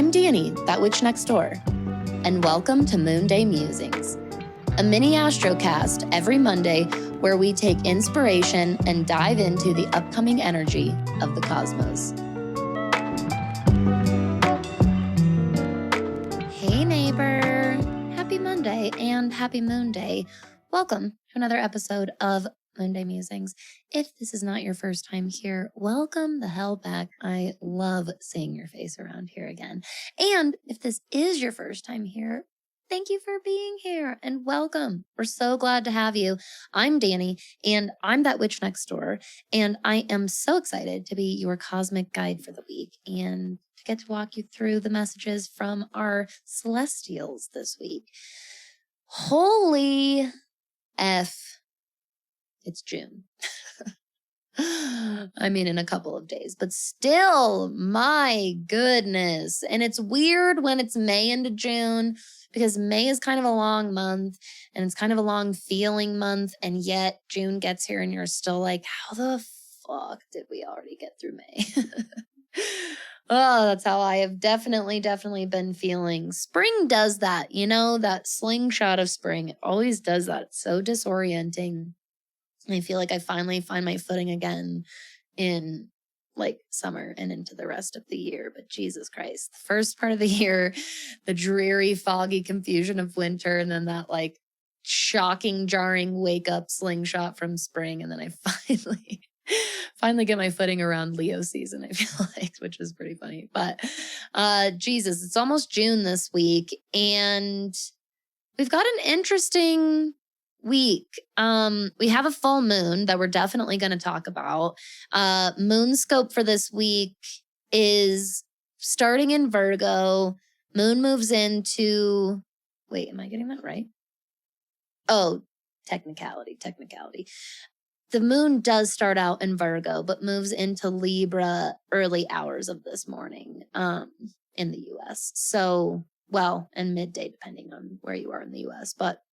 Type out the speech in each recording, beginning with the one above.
I'm Danny, that witch next door, and welcome to Moonday Musings, a mini astrocast every Monday where we take inspiration and dive into the upcoming energy of the cosmos. Hey neighbor, happy Monday and happy Moonday. Welcome to another episode of Moonday Musings. If this is not your first time here, welcome the hell back. I love seeing your face around here again. And if this is your first time here, thank you for being here and welcome. We're so glad to have you. I'm Danny and I'm that witch next door. And I am so excited to be your cosmic guide for the week and to get to walk you through the messages from our celestials this week. Holy F. It's June. I mean, in a couple of days, but still, my goodness. And it's weird when it's May into June because May is kind of a long month and it's kind of a long feeling month. And yet June gets here and you're still like, how the fuck did we already get through May? Oh, that's how I have definitely been feeling. Spring does that, you know, that slingshot of spring. It always does that. It's so disorienting. I feel like I finally find my footing again in like summer and into the rest of the year. But Jesus Christ, the first part of the year, the dreary, foggy confusion of winter, and then that like shocking, jarring wake up slingshot from spring. And then I finally get my footing around Leo season, I feel like, which is pretty funny. But Jesus, it's almost June this week. And we've got an interesting week. We have a full moon that we're definitely going to talk about. Moonscope for this week is starting in Virgo. Moon moves into, wait, am I getting that right? Oh, technicality. The moon does start out in Virgo, but moves into Libra early hours of this morning in the US. So, well, and midday, depending on where you are in the US. But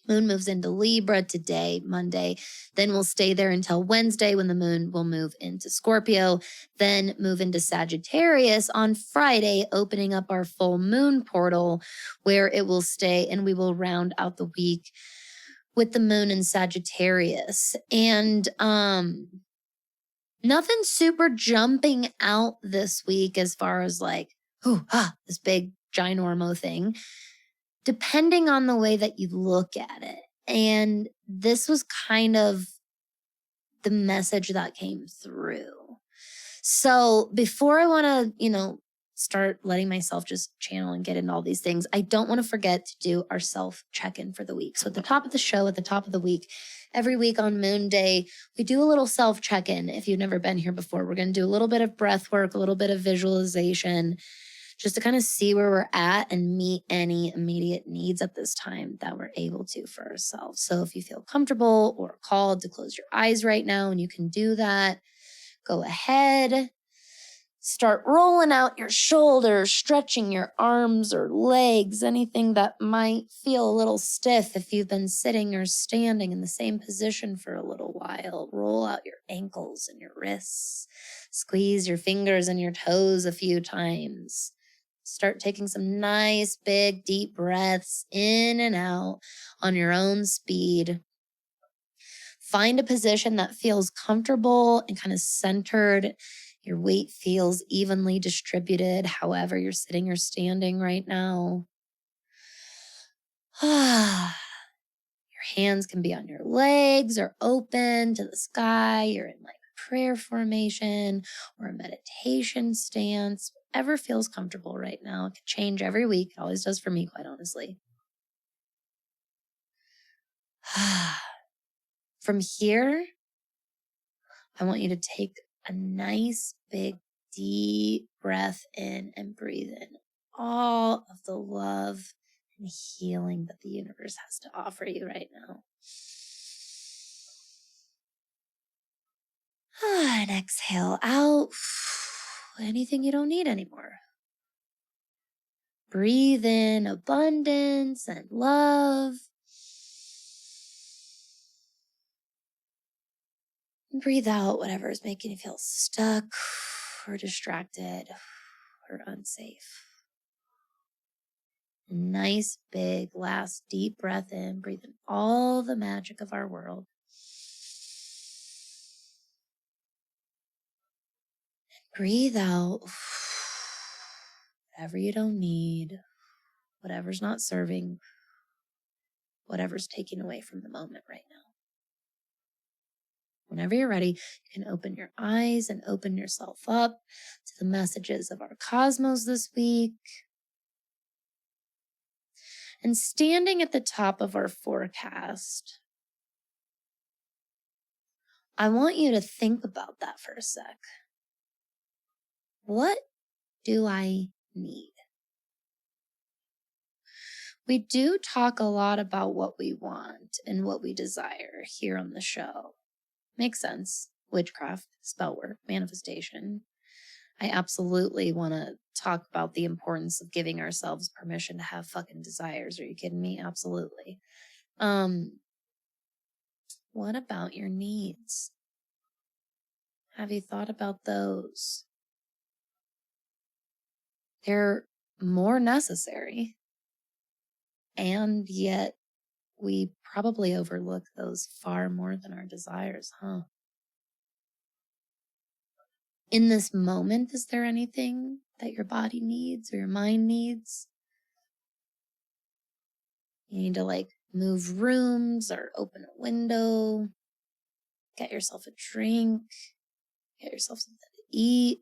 moon moves into Libra today, Monday. Then we'll stay there until Wednesday when the moon will move into Scorpio. Then move into Sagittarius on Friday, opening up our full moon portal where it will stay. And we will round out the week with the moon in Sagittarius. And nothing super jumping out this week as far as like, this big ginormo thing, depending on the way that you look at it. And this was kind of the message that came through. So before I want to, start letting myself just channel and get into all these things, I don't want to forget to do our self check-in for the week. So at the top of the show, at the top of the week, every week on Moonday, we do a little self check-in. If you've never been here before, we're going to do a little bit of breath work, a little bit of visualization, just to kind of see where we're at and meet any immediate needs at this time that we're able to for ourselves. So if you feel comfortable or called to close your eyes right now and you can do that, go ahead. Start rolling out your shoulders, stretching your arms or legs, anything that might feel a little stiff if you've been sitting or standing in the same position for a little while. Roll out your ankles and your wrists. Squeeze your fingers and your toes a few times. Start taking some nice, big, deep breaths in and out on your own speed. Find a position that feels comfortable and kind of centered. Your weight feels evenly distributed, however you're sitting or standing right now. Your hands can be on your legs or open to the sky. You're in like prayer formation or a meditation stance. Whatever feels comfortable right now. It could change every week. It always does for me, quite honestly. From here, I want you to take a nice, big, deep breath in and breathe in all of the love and healing that the universe has to offer you right now. And exhale out anything you don't need anymore. Breathe in abundance and love. And breathe out whatever is making you feel stuck or distracted or unsafe. Nice, big, last deep breath in. Breathe in all the magic of our world. Breathe out whatever you don't need, whatever's not serving, whatever's taking away from the moment right now. Whenever you're ready, you can open your eyes and open yourself up to the messages of our cosmos this week. And standing at the top of our forecast, I want you to think about that for a sec. What do I need? We do talk a lot about what we want and what we desire here on the show. Makes sense. Witchcraft, spell work, manifestation. I absolutely want to talk about the importance of giving ourselves permission to have fucking desires. Are you kidding me? Absolutely. What about your needs? Have you thought about those? They're more necessary, and yet we probably overlook those far more than our desires, huh? In this moment, is there anything that your body needs or your mind needs? You need to move rooms or open a window, get yourself a drink, get yourself something to eat.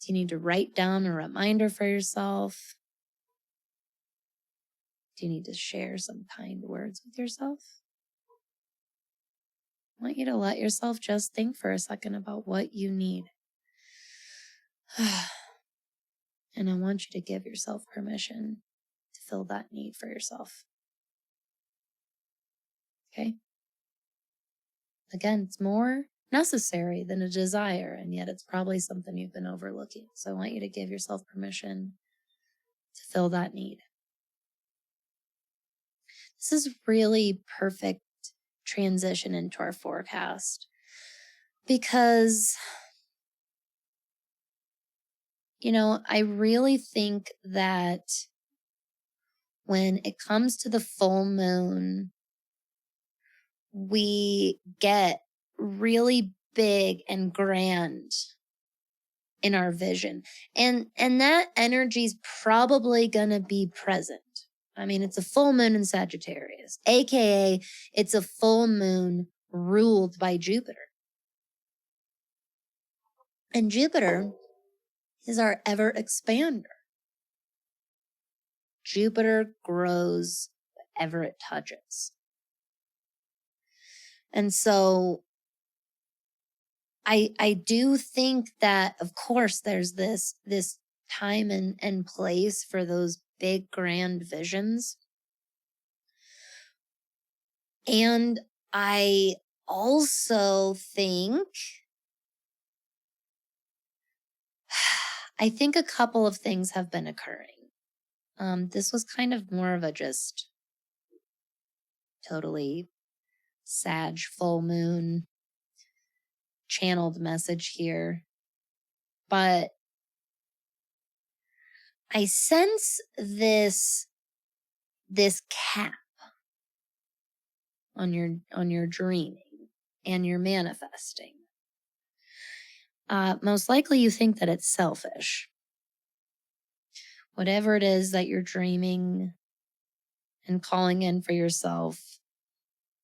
Do you need to write down a reminder for yourself? Do you need to share some kind words with yourself? I want you to let yourself just think for a second about what you need. And I want you to give yourself permission to fill that need for yourself. Okay? Again, it's more necessary than a desire, and yet it's probably something you've been overlooking. So I want you to give yourself permission to fill that need. This is really perfect transition into our forecast because, I really think that when it comes to the full moon, we get really big and grand in our vision. And that energy is probably going to be present. I mean, it's a full moon in Sagittarius, aka it's a full moon ruled by Jupiter. And Jupiter is our ever expander. Jupiter grows whatever it touches. And so I do think that, of course, there's this time and place for those big, grand visions. And I also think, a couple of things have been occurring. This was kind of more of a just totally Sag full moon channeled message here. But I sense this cap on your dreaming and your manifesting. Most likely you think that it's selfish. Whatever it is that you're dreaming and calling in for yourself,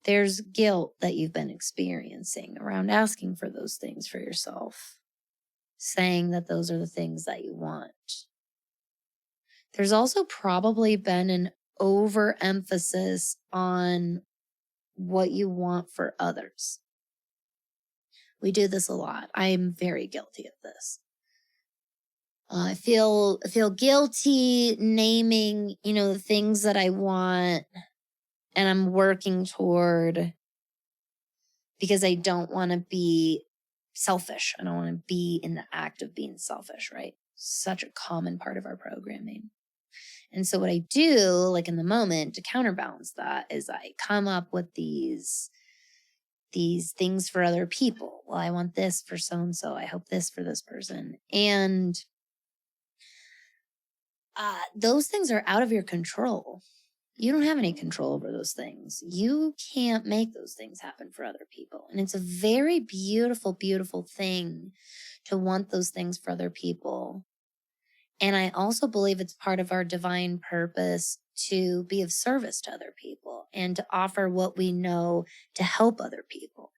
there's guilt that you've been experiencing around asking for those things for yourself, saying that those are the things that you want. There's also probably been an overemphasis on what you want for others. We do this a lot. I'm very guilty of this. I feel guilty naming, the things that I want and I'm working toward, because I don't want to be selfish. I don't want to be in the act of being selfish, right? Such a common part of our programming. And so what I do, in the moment, to counterbalance that is I come up with these things for other people. Well, I want this for so-and-so. I hope this for this person. And those things are out of your control. You don't have any control over those things. You can't make those things happen for other people. And it's a very beautiful, beautiful thing to want those things for other people. And I also believe it's part of our divine purpose to be of service to other people and to offer what we know to help other people.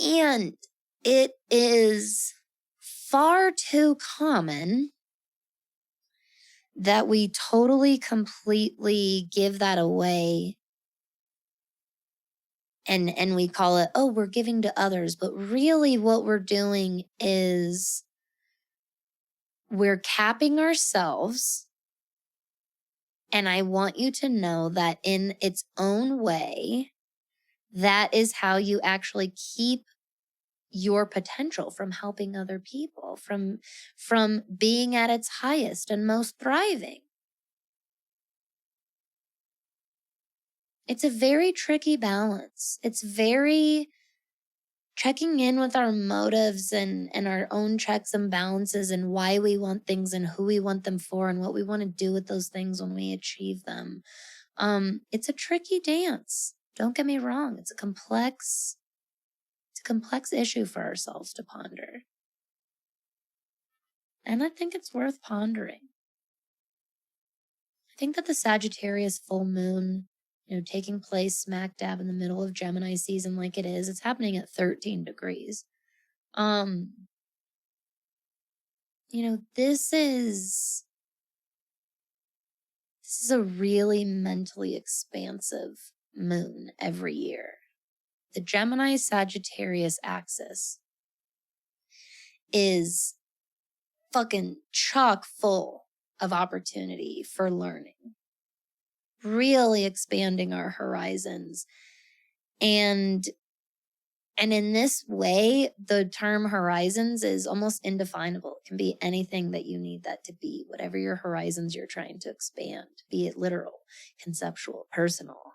And it is far too common that we totally, completely give that away. And we call it, oh, we're giving to others. But really what we're doing is we're capping ourselves. And I want you to know that in its own way, that is how you actually keep your potential from helping other people, from being at its highest and most thriving. It's a very tricky balance. It's very checking in with our motives and our own checks and balances and why we want things and who we want them for and what we want to do with those things when we achieve them. It's a tricky dance. Don't get me wrong. It's a complex issue for ourselves to ponder. And I think it's worth pondering. I think that the Sagittarius full moon, taking place smack dab in the middle of Gemini season like it is, it's happening at 13 degrees. This is a really mentally expansive moon every year. The Gemini Sagittarius axis is fucking chock full of opportunity for learning, really expanding our horizons. And in this way, the term horizons is almost indefinable. It can be anything that you need that to be, whatever your horizons you're trying to expand, be it literal, conceptual, personal,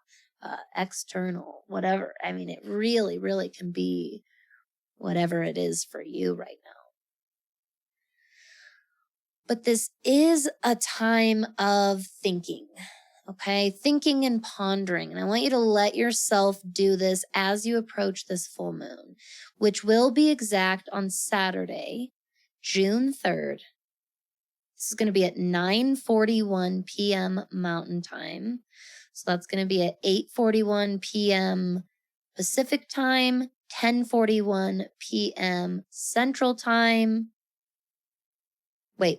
external, whatever. I mean, it really, really can be whatever it is for you right now. But this is a time of thinking, okay? Thinking and pondering. And I want you to let yourself do this as you approach this full moon, which will be exact on Saturday, June 3rd. This is going to be at 9:41 p.m. Mountain Time. So that's going to be at 8:41 p.m. Pacific Time, 10:41 p.m. Central Time. Wait.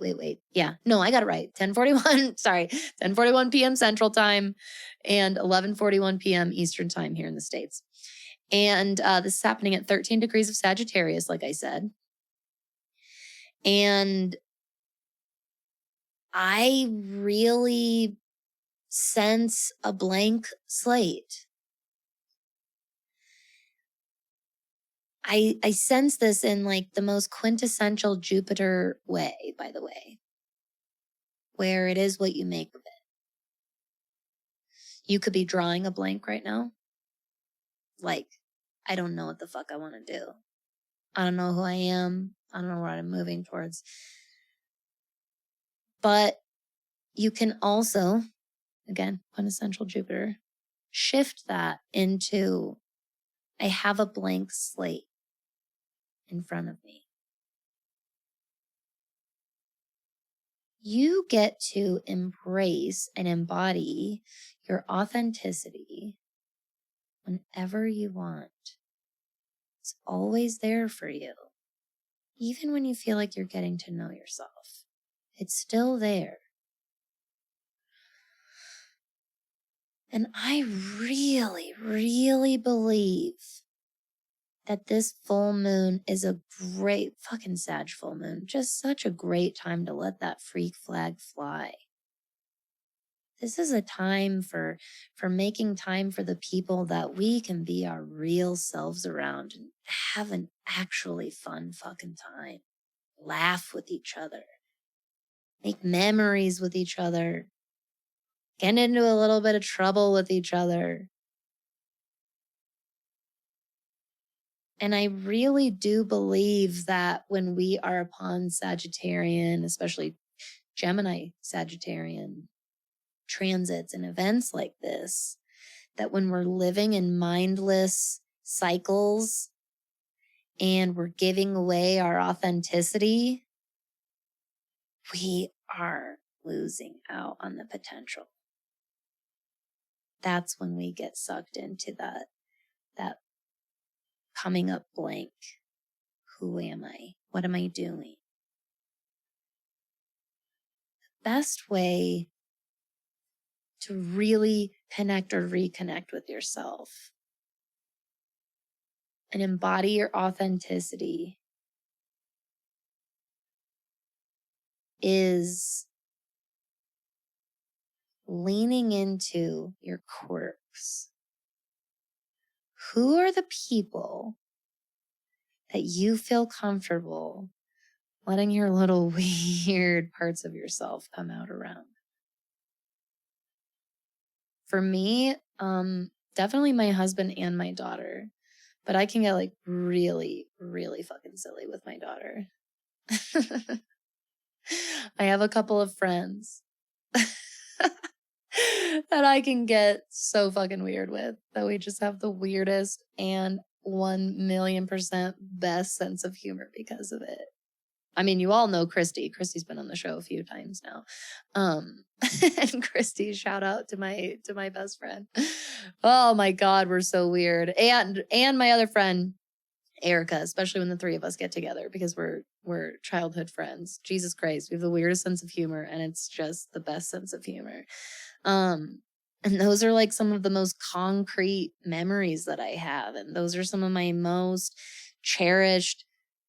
Yeah, no, I got it right. 10:41, sorry. 10:41 p.m. Central Time and 11:41 p.m. Eastern Time here in the States. And this is happening at 13 degrees of Sagittarius, like I said. And I really sense a blank slate. I sense this in like the most quintessential Jupiter way, by the way, where it is what you make of it. You could be drawing a blank right now. Like, I don't know what the fuck I want to do. I don't know who I am. I don't know what I'm moving towards. But you can also, again, quintessential Jupiter, shift that into, I have a blank slate in front of me. You get to embrace and embody your authenticity whenever you want. It's always there for you. Even when you feel like you're getting to know yourself, it's still there. And I really, really believe that this full moon is a great fucking Sag full moon. Just such a great time to let that freak flag fly. This is a time for making time for the people that we can be our real selves around and have an actually fun fucking time. Laugh with each other. Make memories with each other. Get into a little bit of trouble with each other. And I really do believe that when we are upon Sagittarian, especially Gemini, Sagittarian transits and events like this, that when we're living in mindless cycles and we're giving away our authenticity, we are losing out on the potential. That's when we get sucked into that coming up blank. Who am I? What am I doing? The best way to really connect or reconnect with yourself and embody your authenticity is leaning into your quirks. Who are the people that you feel comfortable letting your little weird parts of yourself come out around? For me, definitely my husband and my daughter. But I can get like really, really fucking silly with my daughter. I have a couple of friends that I can get so fucking weird with, that we just have the weirdest and 1,000,000% best sense of humor because of it. I mean, you all know Christy. Christy's been on the show a few times now. And Christy, shout out to my best friend. Oh my God, we're so weird. And my other friend, Erica, especially when the three of us get together, because we're childhood friends. Jesus Christ, we have the weirdest sense of humor, and it's just the best sense of humor. And those are like some of the most concrete memories that I have, and those are some of my most cherished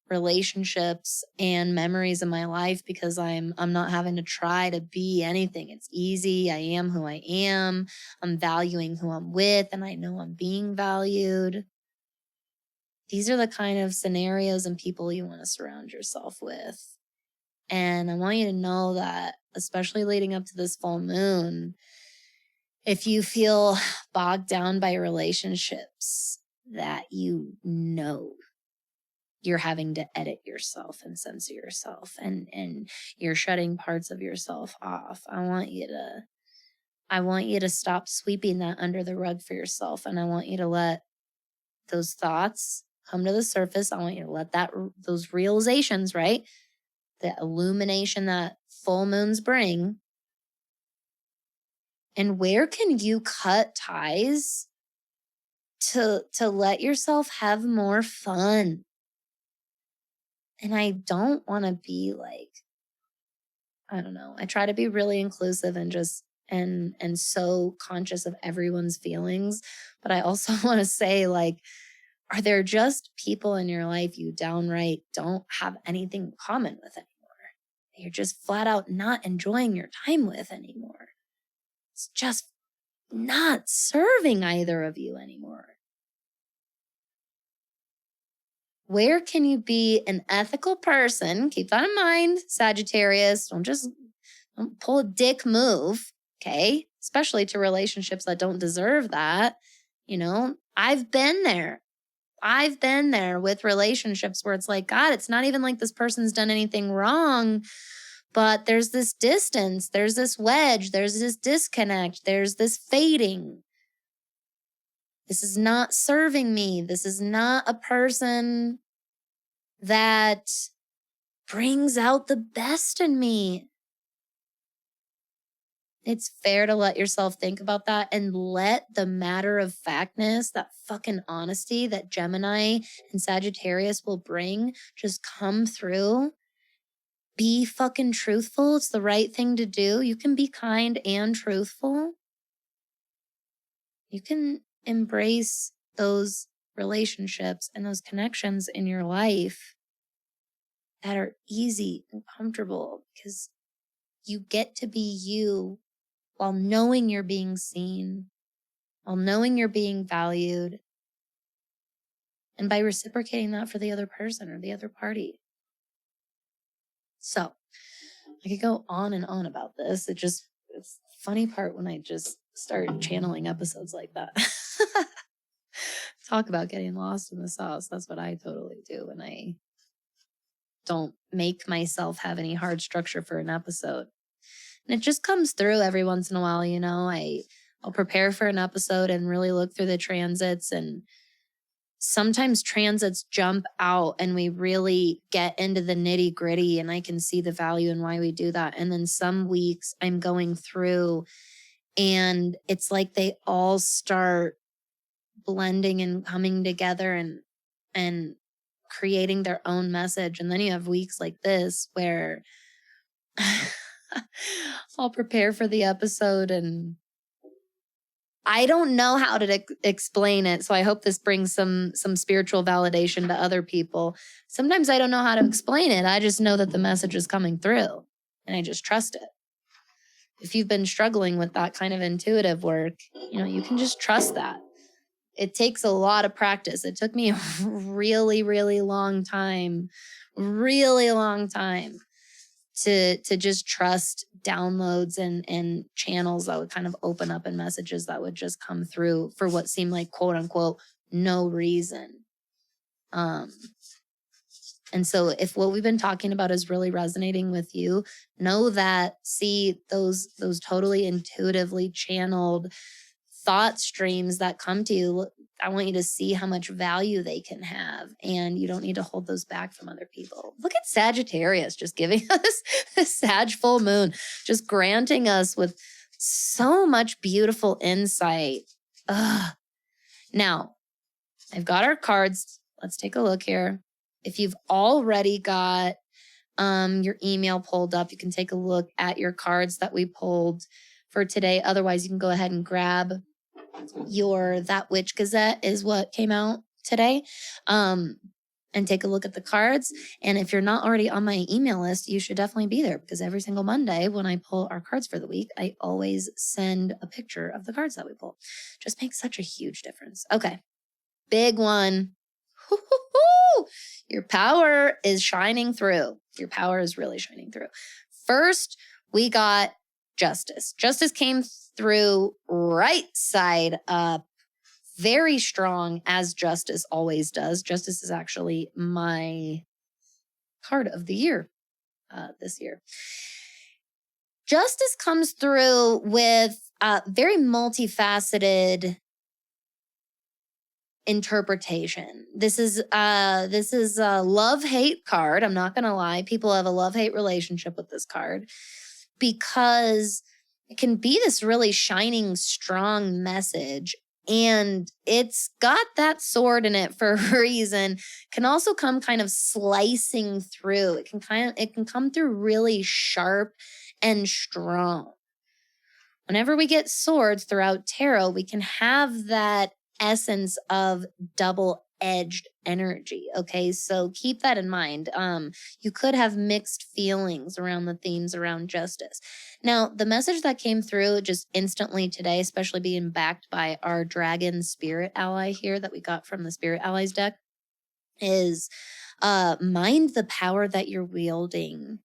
relationships and memories in my life, because I'm not having to try to be anything. It's easy. I am who I am. I'm valuing who I'm with, and I know I'm being valued. These are the kind of scenarios and people you want to surround yourself with. And I want you to know that, especially leading up to this full moon, if you feel bogged down by relationships that you know you're having to edit yourself and censor yourself, and you're shutting parts of yourself off, I want you to stop sweeping that under the rug for yourself. And I want you to let those thoughts come to the surface. I want you to let those realizations, right? The illumination that full moons bring. And where can you cut ties to let yourself have more fun? And I don't want to be like, I don't know. I try to be really inclusive and just and so conscious of everyone's feelings. But I also want to say, like, are there just people in your life you downright don't have anything in common with anymore? You're just flat out not enjoying your time with anymore. It's just not serving either of you anymore. Where can you be an ethical person? Keep that in mind, Sagittarius. Don't pull a dick move, okay? Especially to relationships that don't deserve that. You know, I've been there. I've been there with relationships where it's like, God, it's not even like this person's done anything wrong, but there's this distance, there's this wedge, there's this disconnect, there's this fading. This is not serving me. This is not a person that brings out the best in me. It's fair to let yourself think about that and let the matter of factness, that fucking honesty that Gemini and Sagittarius will bring, just come through. Be fucking truthful. It's the right thing to do. You can be kind and truthful. You can embrace those relationships and those connections in your life that are easy and comfortable, because you get to be you while knowing you're being seen, while knowing you're being valued, and by reciprocating that for the other person or the other party. So I could go on and on about this. It's the funny part when I just start channeling episodes like that. Talk about getting lost in the sauce. That's what I totally do when I don't make myself have any hard structure for an episode. And it just comes through every once in a while, you know. I'll prepare for an episode and really look through the transits, and sometimes transits jump out and we really get into the nitty gritty, and I can see the value and why we do that. And then some weeks I'm going through and it's like they all start blending and coming together and creating their own message. And then you have weeks like this where I'll prepare for the episode and I don't know how to explain it. So I hope this brings some spiritual validation to other people. Sometimes I don't know how to explain it. I just know that the message is coming through and I just trust it. If you've been struggling with that kind of intuitive work, you know, you can just trust that. It takes a lot of practice. It took me a really, really long time to just trust downloads and channels that would kind of open up and messages that would just come through for what seemed like quote unquote no reason. And so if what we've been talking about is really resonating with you, know that, see those totally intuitively channeled thought streams that come to you, I want you to see how much value they can have, and you don't need to hold those back from other people. Look at Sagittarius just giving us a Sag full moon, just granting us with so much beautiful insight. Ugh. Now, I've got our cards. Let's take a look here. If you've already got your email pulled up, you can take a look at your cards that we pulled for today. Otherwise, you can go ahead and grab your That Witch Gazette is what came out today, and take a look at the cards. And if you're not already on my email list, you should definitely be there, because every single Monday when I pull our cards for the week, I always send a picture of the cards that we pull. Just makes such a huge difference. Okay, big one. Hoo-hoo-hoo! Your power is shining through. Your power is really shining through. First, we got Justice. Justice came through right side up, very strong, as Justice always does. Justice is actually my card of the year this year. Justice comes through with very multifaceted interpretation. This is a love-hate card. I'm not gonna lie. People have a love-hate relationship with this card because it can be this really shining, strong message, and it's got that sword in it for a reason. Can also come kind of slicing through. It can come through really sharp and strong. Whenever we get swords throughout tarot, we can have that essence of double-edged energy. Okay, so keep that in mind. You could have mixed feelings around the themes around justice. Now, the message that came through just instantly today, especially being backed by our dragon spirit ally here that we got from the Spirit Allies deck, is mind the power that you're wielding.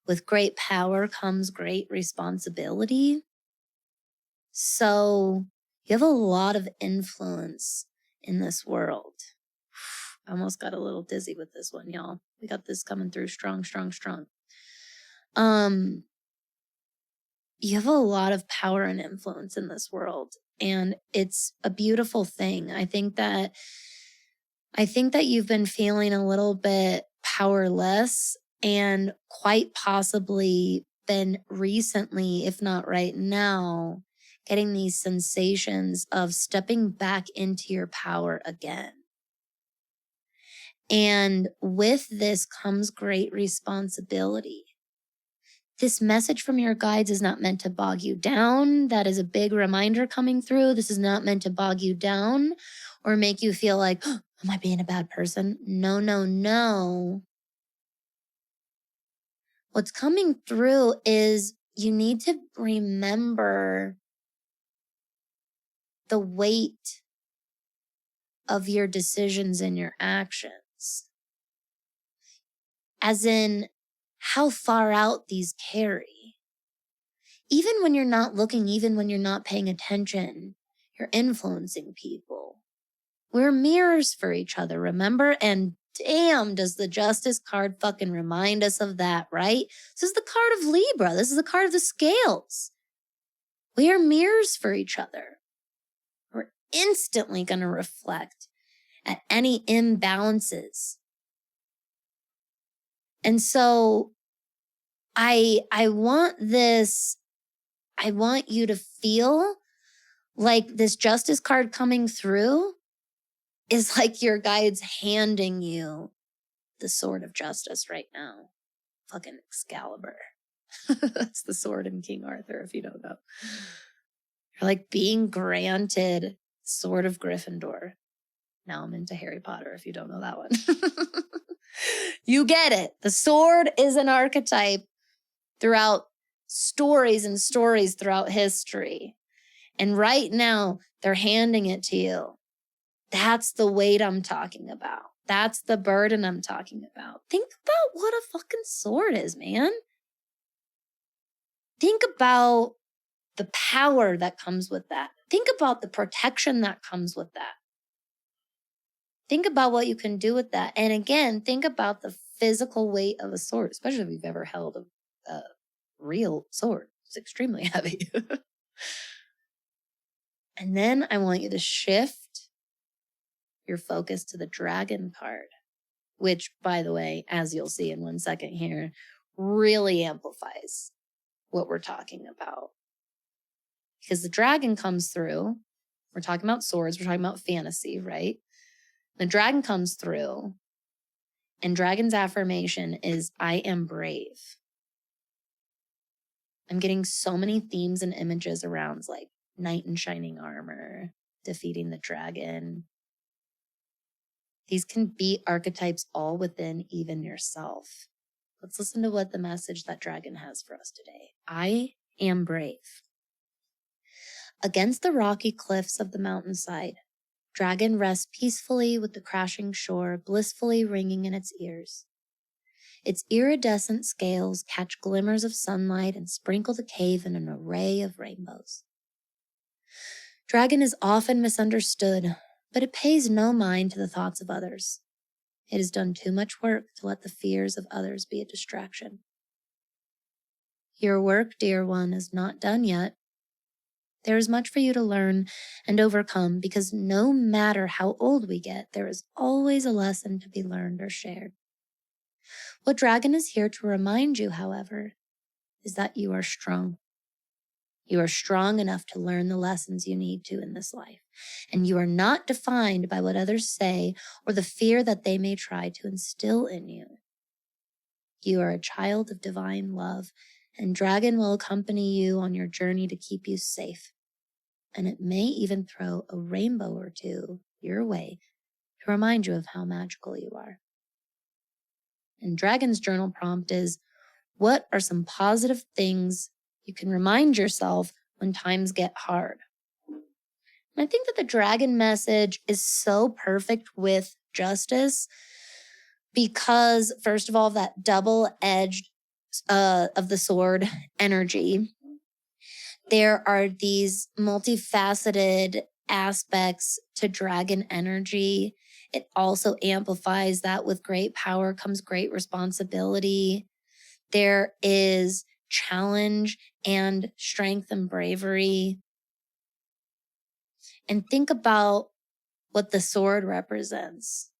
With great power comes great responsibility. So you have a lot of influence in this world. I almost got a little dizzy with this one, y'all. We got this coming through strong, strong, strong. You have a lot of power and influence in this world, and it's a beautiful thing. I think that you've been feeling a little bit powerless, and quite possibly been recently, if not right now, getting these sensations of stepping back into your power again. And with this comes great responsibility. This message from your guides is not meant to bog you down. That is a big reminder coming through. This is not meant to bog you down or make you feel like, oh, am I being a bad person? No, no, no. What's coming through is you need to remember the weight of your decisions and your actions. As in, how far out these carry. Even when you're not looking, even when you're not paying attention, you're influencing people. We're mirrors for each other, remember? And damn, does the Justice card fucking remind us of that, right? This is the card of Libra. This is the card of the scales. We are mirrors for each other. We're instantly going to reflect at any imbalances. And so I want you to feel like this Justice card coming through is like your guides handing you the sword of justice right now. Fucking Excalibur. That's the sword in King Arthur, if you don't know. You're like being granted Sword of Gryffindor. Now I'm into Harry Potter, if you don't know that one. You get it. The sword is an archetype throughout stories and stories throughout history. And right now, they're handing it to you. That's the weight I'm talking about. That's the burden I'm talking about. Think about what a fucking sword is, man. Think about the power that comes with that. Think about the protection that comes with that. Think about what you can do with that. And again, think about the physical weight of a sword, especially if you've ever held a real sword. It's extremely heavy. And then I want you to shift your focus to the dragon card, which, by the way, as you'll see in 1 second here, really amplifies what we're talking about. Because the dragon comes through. We're talking about swords. We're talking about fantasy, right? The dragon comes through, and dragon's affirmation is, I am brave. I'm getting so many themes and images around like knight in shining armor, defeating the dragon. These can be archetypes all within even yourself. Let's listen to what the message that dragon has for us today. I am brave. Against the rocky cliffs of the mountainside, dragon rests peacefully with the crashing shore blissfully ringing in its ears. Its iridescent scales catch glimmers of sunlight and sprinkle the cave in an array of rainbows. Dragon is often misunderstood, but it pays no mind to the thoughts of others. It has done too much work to let the fears of others be a distraction. Your work, dear one, is not done yet. There is much for you to learn and overcome because no matter how old we get, there is always a lesson to be learned or shared. What dragon is here to remind you, however, is that you are strong. You are strong enough to learn the lessons you need to in this life, and you are not defined by what others say or the fear that they may try to instill in you. You are a child of divine love, and dragon will accompany you on your journey to keep you safe, and it may even throw a rainbow or two your way to remind you of how magical you are. And Dragon's journal prompt is, what are some positive things you can remind yourself when times get hard? And I think that the dragon message is so perfect with justice because, first of all, that double-edged of the sword energy, there are these multifaceted aspects to dragon energy. It also amplifies that with great power comes great responsibility. There is challenge and strength and bravery. And think about what the sword represents.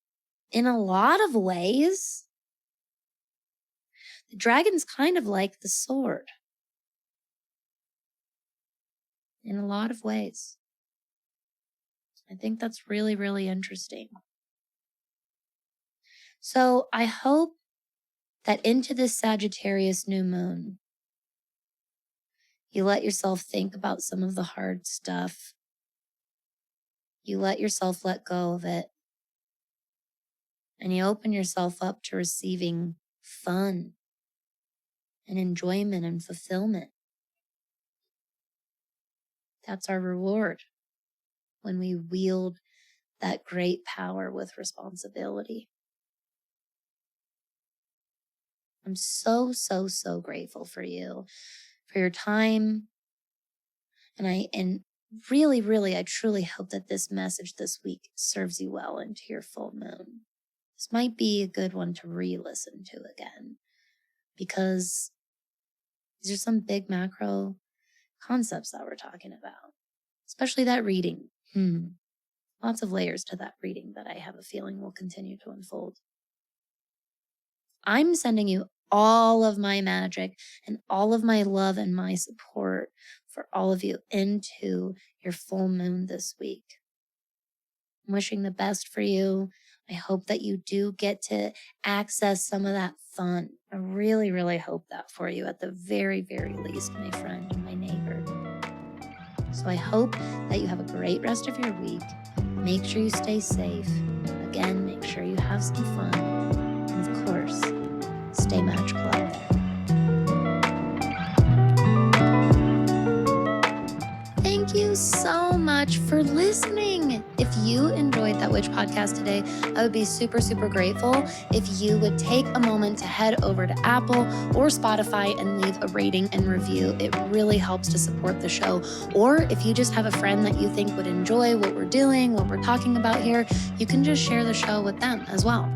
In a lot of ways, the dragon's kind of like the sword. In a lot of ways. I think that's really, really interesting. So I hope that into this Sagittarius new moon, you let yourself think about some of the hard stuff. You let yourself let go of it. And you open yourself up to receiving fun and enjoyment and fulfillment. That's our reward when we wield that great power with responsibility. I'm so, so, so grateful for you, for your time. And really, really, I truly hope that this message this week serves you well into your full moon. this might be a good one to re-listen to again, because these are some big macro concepts that we're talking about, especially that reading. Lots of layers to that reading that I have a feeling will continue to unfold. I'm sending you all of my magic and all of my love and my support for all of you into your full moon this week. I'm wishing the best for you. I hope that you do get to access some of that fun. I really, really hope that for you at the very, very least, my friend and my neighbor. So I hope that you have a great rest of your week. Make sure you stay safe. Again, make sure you have some fun. And of course, stay magical out there. Thank you so much for listening. If you enjoyed That Witch podcast today, I would be super, super grateful if you would take a moment to head over to Apple or Spotify and leave a rating and review. It really helps to support the show. Or if you just have a friend that you think would enjoy what we're doing, what we're talking about here, you can just share the show with them as well.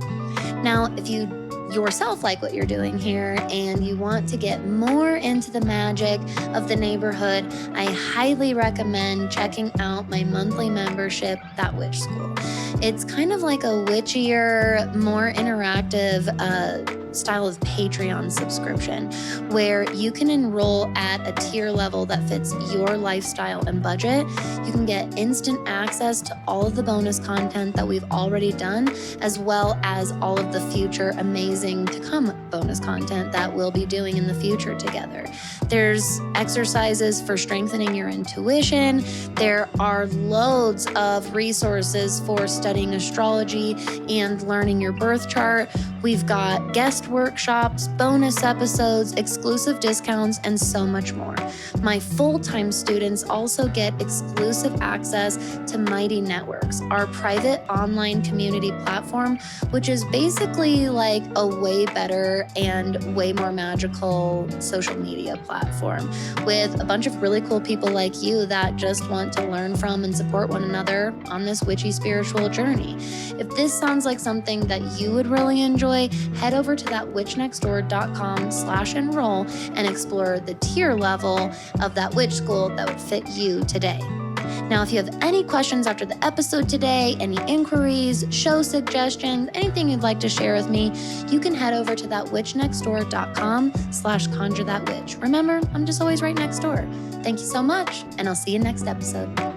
Now, if you yourself like what you're doing here and you want to get more into the magic of the neighborhood, I highly recommend checking out my monthly membership, That Witch School. It's kind of like a witchier, more interactive style of Patreon subscription where you can enroll at a tier level that fits your lifestyle and budget. You can get instant access to all of the bonus content that we've already done, as well as all of the future amazing to come bonus content that we'll be doing in the future together. There's exercises for strengthening your intuition. There are loads of resources for studying astrology and learning your birth chart. We've got guest workshops, bonus episodes, exclusive discounts, and so much more. My full-time students also get exclusive access to Mighty Networks, our private online community platform, which is basically like a way better and way more magical social media platform with a bunch of really cool people like you that just want to learn from and support one another on this witchy spiritual journey. If this sounds like something that you would really enjoy, head over to thatwitchnextdoor.com/enroll and explore the tier level of That Witch School that would fit you today. Now, if you have any questions after the episode today, any inquiries, show suggestions, anything you'd like to share with me, you can head over to thatwitchnextdoor.com/conjurethatwitch. Remember, I'm just always right next door. Thank you so much, and I'll see you next episode.